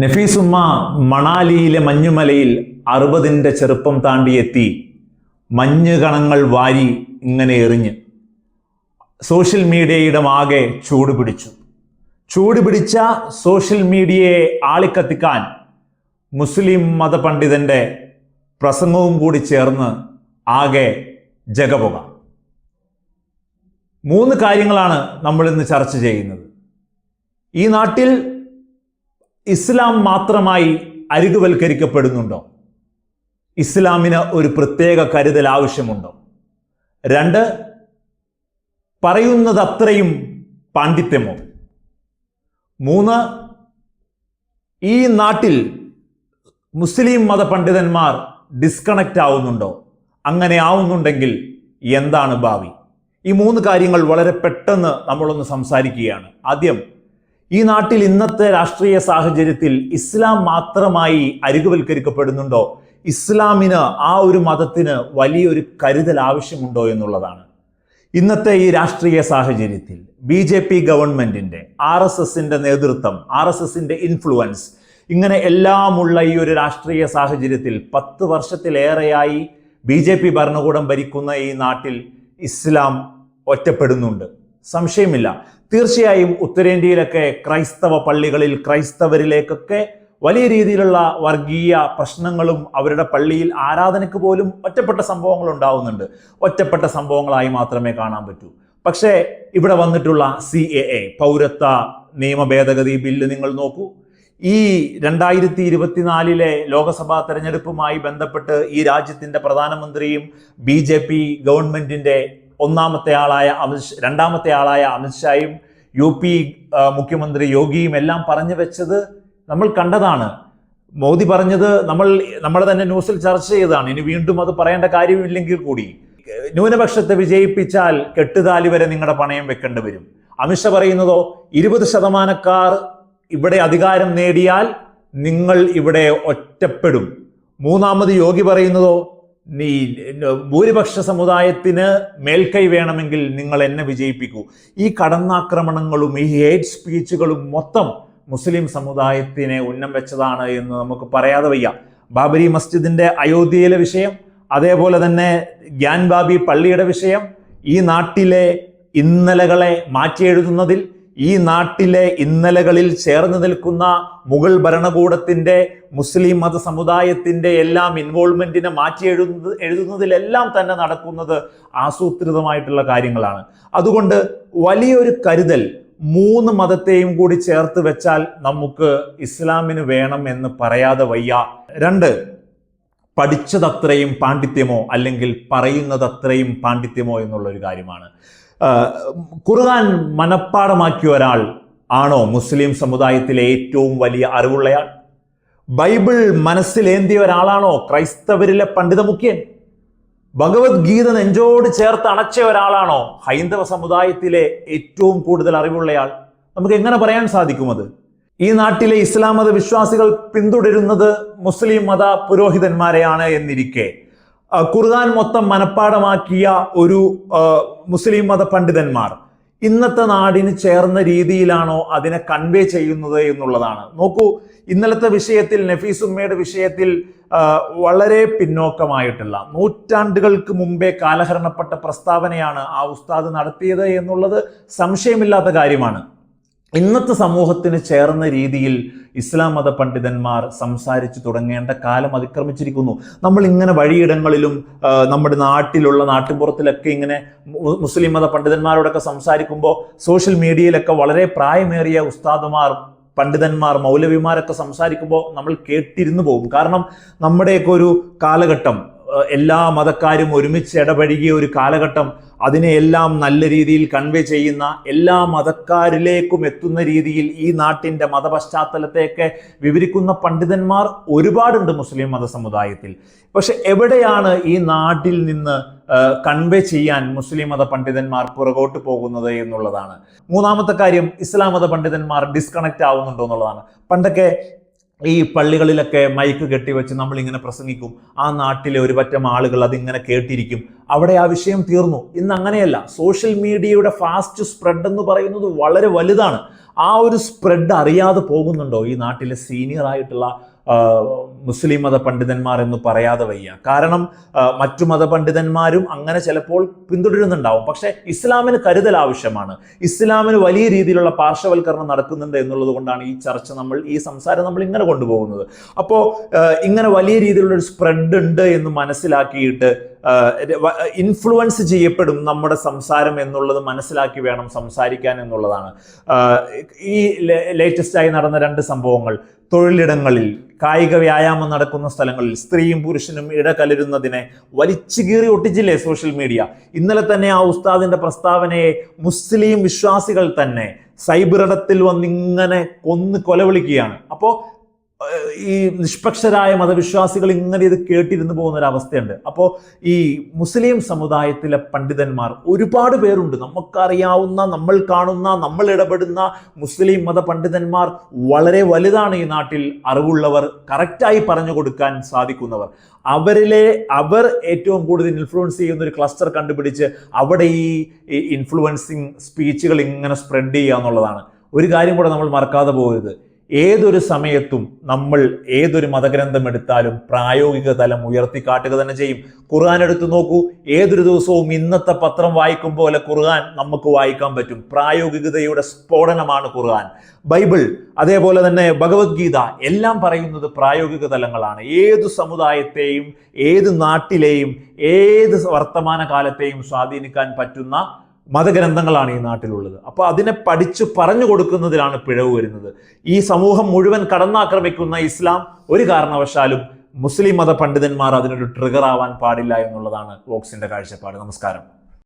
നഫീസുമ്മ മണാലിയിലെ മഞ്ഞുമലയിൽ 60ന്റെ ചെറുപ്പം താണ്ടിയെത്തി. മഞ്ഞ് കണങ്ങൾ വാരി ഇങ്ങനെ എറിഞ്ഞ് സോഷ്യൽ മീഡിയയുടെ ആകെ ചൂടുപിടിച്ച സോഷ്യൽ മീഡിയയെ ആളിക്കത്തിക്കാൻ മുസ്ലിം മതപണ്ഡിതന്റെ പ്രസംഗവും കൂടി ചേർന്ന് ആകെ ജഗപുക. 3 കാര്യങ്ങളാണ് നമ്മൾ ഇന്ന് ചർച്ച ചെയ്യുന്നത്. ഈ നാട്ടിൽ ഇസ്ലാം മാത്രമായി അരികുവൽക്കരിക്കപ്പെടുന്നുണ്ടോ? ഇസ്ലാമിന് ഒരു പ്രത്യേക കരുതൽ ആവശ്യമുണ്ടോ? 2, പറയുന്നത് അത്രയും പാണ്ഡിത്യമോ? 3, ഈ നാട്ടിൽ മുസ്ലിം മതപണ്ഡിതന്മാർ ഡിസ്കണക്റ്റ് ആവുന്നുണ്ടോ? അങ്ങനെ ആവുന്നുണ്ടെങ്കിൽ എന്താണ് ഭാവി? ഈ 3 കാര്യങ്ങൾ വളരെ പെട്ടെന്ന് നമ്മളൊന്ന് സംസാരിക്കുകയാണ്. ആദ്യം, ഈ നാട്ടിൽ ഇന്നത്തെ രാഷ്ട്രീയ സാഹചര്യത്തിൽ ഇസ്ലാം മാത്രമായി അരികുവൽക്കരിക്കപ്പെടുന്നുണ്ടോ? ഇസ്ലാമിന്, ആ ഒരു മതത്തിന് വലിയൊരു കരുതൽ ആവശ്യമുണ്ടോ എന്നുള്ളതാണ്. ഇന്നത്തെ ഈ രാഷ്ട്രീയ സാഹചര്യത്തിൽ BJP ഗവൺമെന്റിന്റെ, RSSന്റെ നേതൃത്വം, RSSന്റെ ഇൻഫ്ലുവൻസ്, ഇങ്ങനെ എല്ലാമുള്ള ഈ ഒരു രാഷ്ട്രീയ സാഹചര്യത്തിൽ 10 വർഷത്തിലേറെയായി BJP ഭരണകൂടം ഭരിക്കുന്ന ഈ നാട്ടിൽ ഇസ്ലാം ഒറ്റപ്പെടുന്നുണ്ട്, സംശയമില്ല. തീർച്ചയായും ഉത്തരേന്ത്യയിലൊക്കെ ക്രൈസ്തവ പള്ളികളിൽ ക്രൈസ്തവരിലേക്കൊക്കെ വലിയ രീതിയിലുള്ള വർഗീയ പ്രശ്നങ്ങളും അവരുടെ പള്ളിയിൽ ആരാധനയ്ക്ക് പോലും ഒറ്റപ്പെട്ട സംഭവങ്ങൾ ഉണ്ടാവുന്നുണ്ട്. ഒറ്റപ്പെട്ട സംഭവങ്ങളായി മാത്രമേ കാണാൻ പറ്റൂ. പക്ഷേ ഇവിടെ വന്നിട്ടുള്ള CAA, പൗരത്വ നിയമ ഭേദഗതി ബില്ല് നിങ്ങൾ നോക്കൂ. ഈ 2024 ലോക്സഭാ തെരഞ്ഞെടുപ്പുമായി ബന്ധപ്പെട്ട് ഈ രാജ്യത്തിന്റെ പ്രധാനമന്ത്രിയും BJP ഗവൺമെന്റിന്റെ രണ്ടാമത്തെ ആളായ അമിത്ഷായും UP മുഖ്യമന്ത്രി യോഗിയും എല്ലാം പറഞ്ഞു വെച്ചത് നമ്മൾ കണ്ടതാണ്. മോദി പറഞ്ഞത് നമ്മൾ തന്നെ ന്യൂസിൽ ചർച്ച ചെയ്തതാണ്. ഇനി വീണ്ടും അത് പറയേണ്ട കാര്യമില്ലെങ്കിൽ കൂടി, ന്യൂനപക്ഷത്തെ വിജയിപ്പിച്ചാൽ കെട്ടുതാലി വരെ നിങ്ങളുടെ പണയം വെക്കേണ്ടി വരും. അമിത്ഷാ പറയുന്നതോ 20% ഇവിടെ അധികാരം നേടിയാൽ നിങ്ങൾ ഇവിടെ ഒറ്റപ്പെടും. മൂന്നാമത് യോഗി പറയുന്നതോ ഭൂരിപക്ഷ സമുദായത്തിന് മേൽക്കൈ വേണമെങ്കിൽ നിങ്ങൾ എന്നെ വിജയിപ്പിക്കൂ. ഈ കടന്നാക്രമണങ്ങളും ഈ ഹേറ്റ് സ്പീച്ചുകളും മൊത്തം മുസ്ലിം സമുദായത്തിനെ ഉന്നം വെച്ചതാണ് എന്ന് നമുക്ക് പറയാതെ വയ്യ. ബാബരി മസ്ജിദിന്റെ അയോധ്യയിലെ വിഷയം, അതേപോലെ തന്നെ ഗ്യാൻബാബി പള്ളിയുടെ വിഷയം, ഈ നാട്ടിലെ ഇന്നലകളെ മാറ്റിയെഴുതുന്നതിൽ, ഈ നാട്ടിലെ ഇന്നലകളിൽ ചേർന്ന് നിൽക്കുന്ന മുഗൾ ഭരണകൂടത്തിന്റെ, മുസ്ലിം മത സമുദായത്തിന്റെ എല്ലാം ഇൻവോൾവ്മെന്റിനെ എഴുതുന്നതിലെല്ലാം തന്നെ നടക്കുന്നത് ആസൂത്രിതമായിട്ടുള്ള കാര്യങ്ങളാണ്. അതുകൊണ്ട് വലിയൊരു കരുതൽ 3 മതത്തെയും കൂടി ചേർത്ത് വെച്ചാൽ നമുക്ക് ഇസ്ലാമിന് വേണം എന്ന് പറയാതെ വയ്യ. 2, പഠിച്ചതത്രയും പാണ്ഡിത്യമോ അല്ലെങ്കിൽ പറയുന്നതത്രയും പാണ്ഡിത്യമോ എന്നുള്ളൊരു കാര്യമാണ്. ഖുർആൻ മനഃപ്പാടമാക്കിയ ഒരാൾ ആണോ മുസ്ലിം സമുദായത്തിലെ ഏറ്റവും വലിയ അറിവുള്ളയാൾ? ബൈബിൾ മനസ്സിലേന്തിയ ഒരാളാണോ ക്രൈസ്തവരിലെ പണ്ഡിത മുഖ്യൻ? ഭഗവത്ഗീത നെഞ്ചോട് ചേർത്ത് അണച്ച ഒരാളാണോ ഹൈന്ദവ സമുദായത്തിലെ ഏറ്റവും കൂടുതൽ അറിവുള്ളയാൾ? നമുക്ക് എങ്ങനെ പറയാൻ സാധിക്കും അത്? ഈ നാട്ടിലെ ഇസ്ലാം മത വിശ്വാസികൾ പിന്തുടരുന്നത് മുസ്ലിം മത പുരോഹിതന്മാരെയാണ് എന്നിരിക്കെ, ഖുർആൻ മൊത്തം മനഃപ്പാടമാക്കിയ ഒരു മുസ്ലിം മത പണ്ഡിതന്മാർ ഇന്നത്തെ നാടിന് ചേർന്ന രീതിയിലാണോ അതിനെ കൺവേ ചെയ്യുന്നത് എന്നുള്ളതാണ്. നോക്കൂ, ഇന്നലത്തെ വിഷയത്തിൽ, നഫീസുമ്മയുടെ വിഷയത്തിൽ വളരെ പിന്നോക്കമായിട്ടുള്ള, നൂറ്റാണ്ടുകൾക്ക് മുമ്പേ കാലഹരണപ്പെട്ട പ്രസ്താവനയാണ് ആ ഉസ്താദ് നടത്തിയത് എന്നുള്ളത് സംശയമില്ലാത്ത കാര്യമാണ്. ഇന്നത്തെ സമൂഹത്തിന് ചേർന്ന രീതിയിൽ ഇസ്ലാം മത പണ്ഡിതന്മാർ സംസാരിച്ചു തുടങ്ങേണ്ട കാലം അതിക്രമിച്ചിരിക്കുന്നു. നമ്മൾ ഇങ്ങനെ വഴിയിടങ്ങളിലും നമ്മുടെ നാട്ടിൻപുറത്തിലൊക്കെ ഇങ്ങനെ മുസ്ലിം മത പണ്ഡിതന്മാരോടൊക്കെ സംസാരിക്കുമ്പോൾ സോഷ്യൽ മീഡിയയിലൊക്കെ വളരെ പ്രായമേറിയ ഉസ്താദുമാർ, പണ്ഡിതന്മാർ, മൗലവിമാരൊക്കെ സംസാരിക്കുമ്പോൾ നമ്മൾ കേട്ടിരുന്നു പോകും. കാരണം നമ്മുടെയൊക്കെ ഒരു കാലഘട്ടം, എല്ലാ മതക്കാരും ഒരുമിച്ച് ഇടപഴകിയ ഒരു കാലഘട്ടം, അതിനെയെല്ലാം നല്ല രീതിയിൽ കൺവേ ചെയ്യുന്ന, എല്ലാ മതക്കാരിലേക്കും എത്തുന്ന രീതിയിൽ ഈ നാട്ടിൻ്റെ മതപശ്ചാത്തലത്തെയൊക്കെ വിവരിക്കുന്ന പണ്ഡിതന്മാർ ഒരുപാടുണ്ട് മുസ്ലിം മത സമുദായത്തിൽ. പക്ഷെ എവിടെയാണ് ഈ നാട്ടിൽ നിന്ന് കൺവേ ചെയ്യാൻ മുസ്ലിം മത പണ്ഡിതന്മാർ പുറകോട്ട് പോകുന്നത് എന്നുള്ളതാണ്. മൂന്നാമത്തെ കാര്യം, ഇസ്ലാം മത പണ്ഡിതന്മാർ ഡിസ്കണക്റ്റ് ആവുന്നുണ്ടോ എന്നുള്ളതാണ്. പണ്ടൊക്കെ ഈ പള്ളികളിലൊക്കെ മൈക്ക് കെട്ടിവെച്ച് നമ്മളിങ്ങനെ പ്രസംഗിക്കും, ആ നാട്ടിലെ ഒരു പറ്റം ആളുകൾ അതിങ്ങനെ കേട്ടിരിക്കും, അവിടെ ആ വിഷയം തീർന്നു. ഇന്ന് അങ്ങനെയല്ല. സോഷ്യൽ മീഡിയയുടെ ഫാസ്റ്റ് സ്പ്രെഡ് എന്ന് പറയുന്നത് വളരെ വലുതാണ്. ആ ഒരു സ്പ്രെഡ് അറിയാതെ പോകുന്നുണ്ടോ ഈ നാട്ടിലെ സീനിയർ ആയിട്ടുള്ള മുസ്ലിം മത പണ്ഡിതന്മാർ എന്ന് പറയാതെ വയ്യ. കാരണം മറ്റു മതപണ്ഡിതന്മാരും അങ്ങനെ ചിലപ്പോൾ പിന്തുടരുന്നുണ്ടാവും. പക്ഷേ ഇസ്ലാമിന് കരുതൽ ആവശ്യമാണ്. ഇസ്ലാമിന് വലിയ രീതിയിലുള്ള പാർശ്വവൽക്കരണം നടക്കുന്നുണ്ട് എന്നുള്ളത് കൊണ്ടാണ് ഈ സംസാരം നമ്മൾ ഇങ്ങനെ കൊണ്ടുപോകുന്നത്. അപ്പോൾ ഇങ്ങനെ വലിയ രീതിയിലുള്ള ഒരു സ്പ്രെഡ് ഉണ്ട് എന്ന് മനസ്സിലാക്കിയിട്ട് ഇൻഫ്ലുവൻസ് ചെയ്യപ്പെടും നമ്മുടെ സംസാരം എന്നുള്ളത് മനസ്സിലാക്കി വേണം സംസാരിക്കാൻ എന്നുള്ളതാണ്. ഈ ലേറ്റസ്റ്റായി നടന്ന 2 സംഭവങ്ങൾ, തൊഴിലിടങ്ങളിൽ, കായിക വ്യായാമം നടക്കുന്ന സ്ഥലങ്ങളിൽ സ്ത്രീയും പുരുഷനും ഇടകലരുന്നതിനെ വലിച്ചു കീറി ഒട്ടിച്ചില്ലേ സോഷ്യൽ മീഡിയ. ഇന്നലെ തന്നെ ആ ഉസ്താദിന്റെ പ്രസ്താവനയെ മുസ്ലിം വിശ്വാസികൾ തന്നെ സൈബറിടത്തിൽ വന്നിങ്ങനെ കൊലവിളിക്കുകയാണ്. അപ്പോൾ ഈ നിഷ്പക്ഷരായ മതവിശ്വാസികൾ ഇങ്ങനെ ഇത് കേട്ടിരുന്നു പോകുന്ന ഒരു അവസ്ഥയുണ്ട്. അപ്പോൾ ഈ മുസ്ലിം സമുദായത്തിലെ പണ്ഡിതന്മാർ ഒരുപാട് പേരുണ്ട്. നമുക്കറിയാവുന്ന, നമ്മൾ കാണുന്ന, നമ്മൾ ഇടപെടുന്ന മുസ്ലിം മത പണ്ഡിതന്മാർ വളരെ വലുതാണ് ഈ നാട്ടിൽ. അറിവുള്ളവർ, കറക്റ്റായി പറഞ്ഞു കൊടുക്കാൻ സാധിക്കുന്നവർ. അവർ ഏറ്റവും കൂടുതൽ ഇൻഫ്ലുവൻസ് ചെയ്യുന്ന ഒരു ക്ലസ്റ്റർ കണ്ടുപിടിച്ച് അവിടെ ഈ ഇൻഫ്ലുവൻസിങ് സ്പീച്ചുകൾ ഇങ്ങനെ സ്പ്രെഡ് ചെയ്യുക എന്നുള്ളതാണ്. ഒരു കാര്യം കൂടെ നമ്മൾ മറക്കാതെ പോകരുത്. ഏതൊരു സമയത്തും നമ്മൾ ഏതൊരു മതഗ്രന്ഥം എടുത്താലും പ്രായോഗിക തലം ഉയർത്തിക്കാട്ടുക തന്നെ ചെയ്യും. ഖുർആൻ എടുത്തു നോക്കൂ. ഏതൊരു ദിവസവും ഇന്നത്തെ പത്രം വായിക്കും പോലെ ഖുർആൻ നമുക്ക് വായിക്കാൻ പറ്റും. പ്രായോഗികതയുടെ സ്ഫോടനമാണ് ഖുർആൻ. ബൈബിൾ, അതേപോലെ തന്നെ ഭഗവത്ഗീത, എല്ലാം പറയുന്നത് പ്രായോഗിക തലങ്ങളാണ്. ഏതു സമുദായത്തെയും, ഏത് നാട്ടിലെയും, ഏത് വർത്തമാന കാലത്തെയും സ്വാധീനിക്കാൻ പറ്റുന്ന മതഗ്രന്ഥങ്ങളാണ് ഈ നാട്ടിലുള്ളത്. അപ്പോൾ അതിനെ പഠിച്ചു പറഞ്ഞു കൊടുക്കുന്നതിലാണ് പിഴവ് വരുന്നത്. ഈ സമൂഹം മുഴുവൻ കടന്നാക്രമിക്കുന്ന ഇസ്ലാം ഒരു കാരണവശാലും മുസ്ലിം മത പണ്ഡിതന്മാർ അതിനൊരു ട്രിഗർ ആവാൻ പാടില്ല എന്നുള്ളതാണ് വോക്സിന്റെ കാഴ്ചപ്പാട്. നമസ്കാരം.